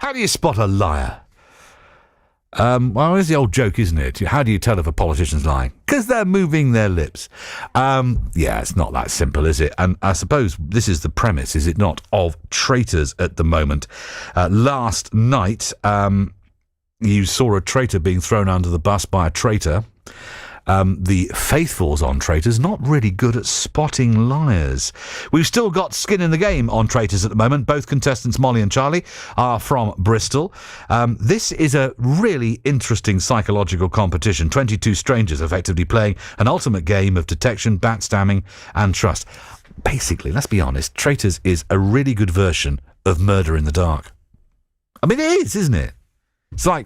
How do you spot a liar? Well, it's the old joke, isn't it? How do you tell if a politician's lying? Because they're moving their lips. Yeah, it's not that simple, is it? And I suppose this is the premise, is it not, of Traitors at the moment. Last night, you saw a traitor being thrown under the bus by a traitor. The faithfuls on Traitors not really good at spotting liars. We've still got skin in the game on Traitors at the moment. Both contestants, Molly and Charlie, are from Bristol. This is a really interesting psychological competition. 22 strangers effectively playing an ultimate game of detection, backstabbing and trust. Basically, let's be honest, Traitors is a really good version of Murder in the Dark. I mean, it is, isn't it? It's like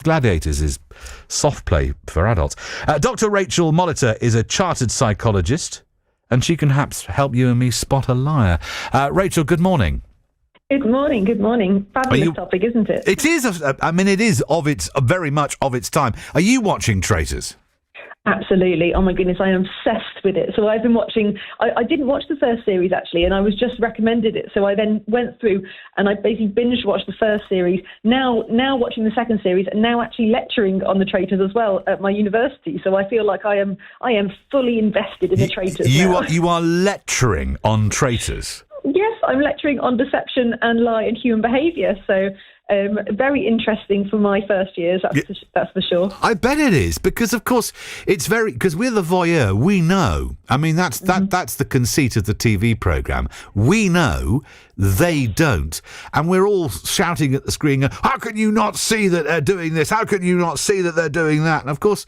Gladiators is soft play for adults. Dr. Rachael Molitor is a chartered psychologist, and she can perhaps help you and me spot a liar. Rachel, good morning. Good morning. Fabulous topic, isn't it? It is. It is very much of its time. Are you watching Traitors? Absolutely. Oh my goodness, I am obsessed with it. So I've been watching, I didn't watch the first series actually, and I was just recommended it. So I then went through and I basically binge watched the first series, now watching the second series, and now actually lecturing on the Traitors as well at my university. So I feel like I am fully invested in the Traitors. You are lecturing on Traitors? Yes, I'm lecturing on deception and lie and human behaviour. So very interesting for my first years, that's for sure. I bet it is, because of course because we're the voyeur. We know. I mean, that's the conceit of the TV programme. We know, they don't, and we're all shouting at the screen, how can you not see that they're doing this? How can you not see that they're doing that? And of course,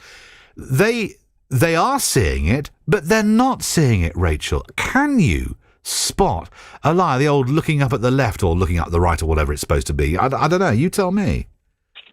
they are seeing it, but they're not seeing it, Rachel. Can you spot a liar, the old looking up at the left or looking up the right or whatever it's supposed to be? I don't know. You tell me.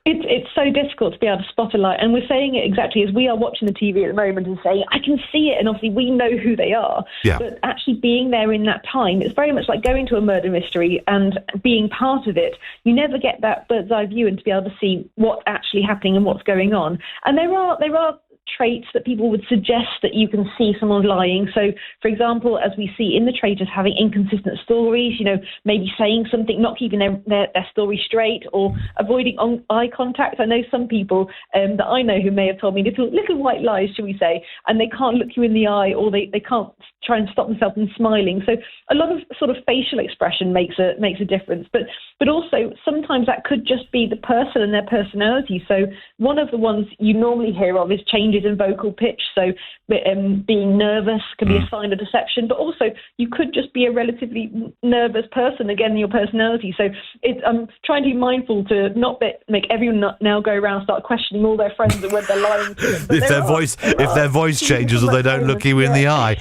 It's so difficult to be able to spot a lie, and we're saying it exactly as we are watching the TV at the moment and saying, I can see it, and obviously we know who they are. Yeah. But actually being there in that time, it's very much like going to a murder mystery and being part of it. You never get that bird's eye view and to be able to see what's actually happening and what's going on. And there are traits that people would suggest that you can see someone lying. So, for example, as we see in the Traitors, having inconsistent stories, maybe saying something, not keeping their story straight, or avoiding eye contact. I know some people that I know who may have told me little white lies, shall we say, and they can't look you in the eye, or they can't try and stop themselves from smiling. So a lot of sort of facial expression makes a difference. But also sometimes that could just be the person and their personality. So one of the ones you normally hear of is changes in vocal pitch. So being nervous can be a sign of deception, but also you could just be a relatively nervous person, again, your personality. So I'm trying to be mindful to not make everyone now go around and start questioning all their friends and whether they're lying to them. If their voice changes or they don't look you in the eye.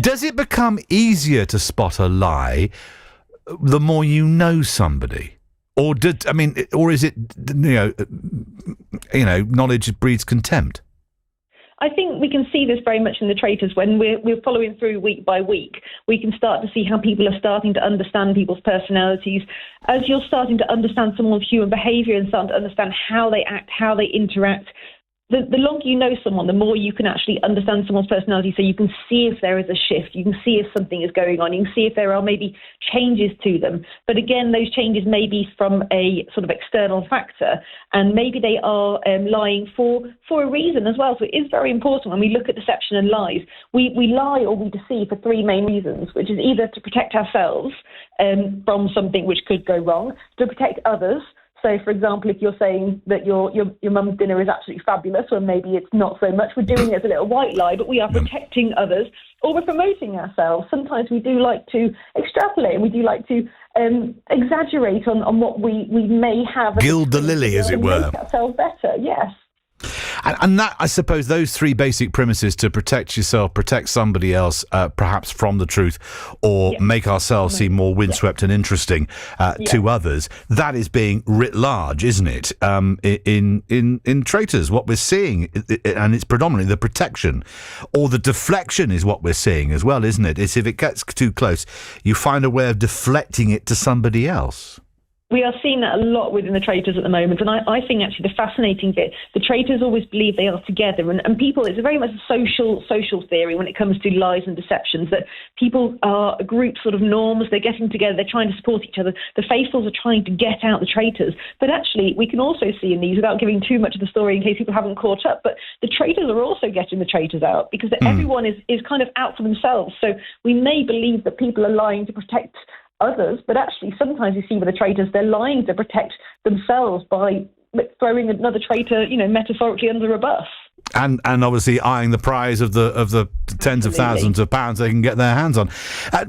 Does it become easier to spot a lie the more you know somebody? Or is it, knowledge breeds contempt? I think we can see this very much in the Traitors. When we're following through week by week, we can start to see how people are starting to understand people's personalities. As you're starting to understand someone's human behaviour and starting to understand how they act, how they interact, the longer you know someone, the more you can actually understand someone's personality, so you can see if there is a shift, you can see if something is going on, you can see if there are maybe changes to them. But again, those changes may be from a sort of external factor, and maybe they are lying for a reason as well. So it is very important when we look at deception and lies. We lie or we deceive for three main reasons, which is either to protect ourselves from something which could go wrong, to protect others. So, for example, if you're saying that your mum's dinner is absolutely fabulous, or maybe it's not so much, we're doing it as a little white lie, but we are protecting others, or we're promoting ourselves. Sometimes we do like to extrapolate, and we do like to exaggerate on what we may have. Gild the lily, as it were. Make ourselves better, yes. And that, I suppose, those three basic premises to protect yourself, protect somebody else, perhaps from the truth, or make ourselves seem more windswept and interesting to others. That is being writ large, isn't it? In Traitors, what we're seeing, and it's predominantly the protection or the deflection is what we're seeing as well, isn't it? It's if it gets too close, you find a way of deflecting it to somebody else. We are seeing that a lot within the Traitors at the moment. And I think actually the fascinating bit, the Traitors always believe they are together. And people, it's very much a social theory when it comes to lies and deceptions, that people are a group sort of norms. They're getting together. They're trying to support each other. The faithfuls are trying to get out the Traitors. But actually, we can also see in these, without giving too much of the story in case people haven't caught up, but the Traitors are also getting the Traitors out, because everyone is kind of out for themselves. So we may believe that people are lying to protect others, but actually sometimes you see with the Traitors, they're lying to protect themselves by throwing another traitor, metaphorically under a bus. And obviously eyeing the prize of the tens of thousands of pounds they can get their hands on.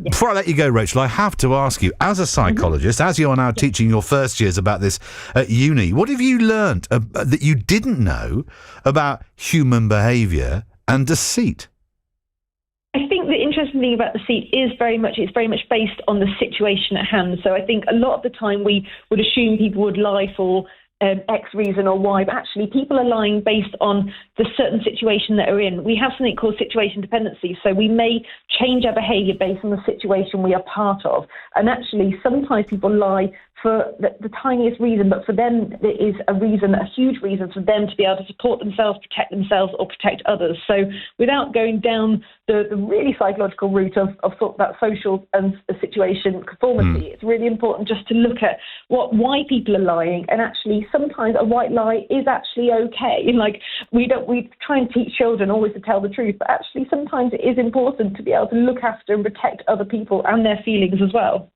Before I let you go, Rachel, I have to ask you, as a psychologist, as you are now teaching your first years about this at uni, what have you learnt that you didn't know about human behaviour and deceit? I think the interesting thing about deceit is it's very much based on the situation at hand. So I think a lot of the time we would assume people would lie for X reason or Y, but actually people are lying based on the certain situation that are in. We have something called situation dependency, so we may change our behaviour based on the situation we are part of. And actually sometimes people lie for the tiniest reason, but for them there is a huge reason for them to be able to support themselves, protect themselves, or protect others. So without going down the really psychological route of that social and situation conformity, it's really important just to look at why people are lying. And actually sometimes a white lie is actually okay. Like we try and teach children always to tell the truth, but actually sometimes it is important to be able to look after and protect other people and their feelings as well.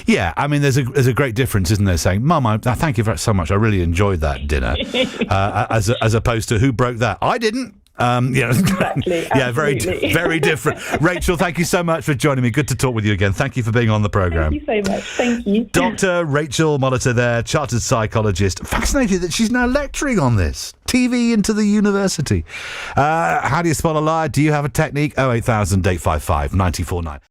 Yeah, I mean, there's a great difference, isn't there? Saying, "Mum, I thank you so much. I really enjoyed that dinner," as opposed to "Who broke that? I didn't." Exactly. Yeah, very different. Rachel, thank you so much for joining me. Good to talk with you again. Thank you for being on the programme. Thank you so much. Thank you. Dr. Rachael Molitor there, chartered psychologist. Fascinated that she's now lecturing on this. TV into the university. How do you spot a lie? Do you have a technique? 08000 855 949.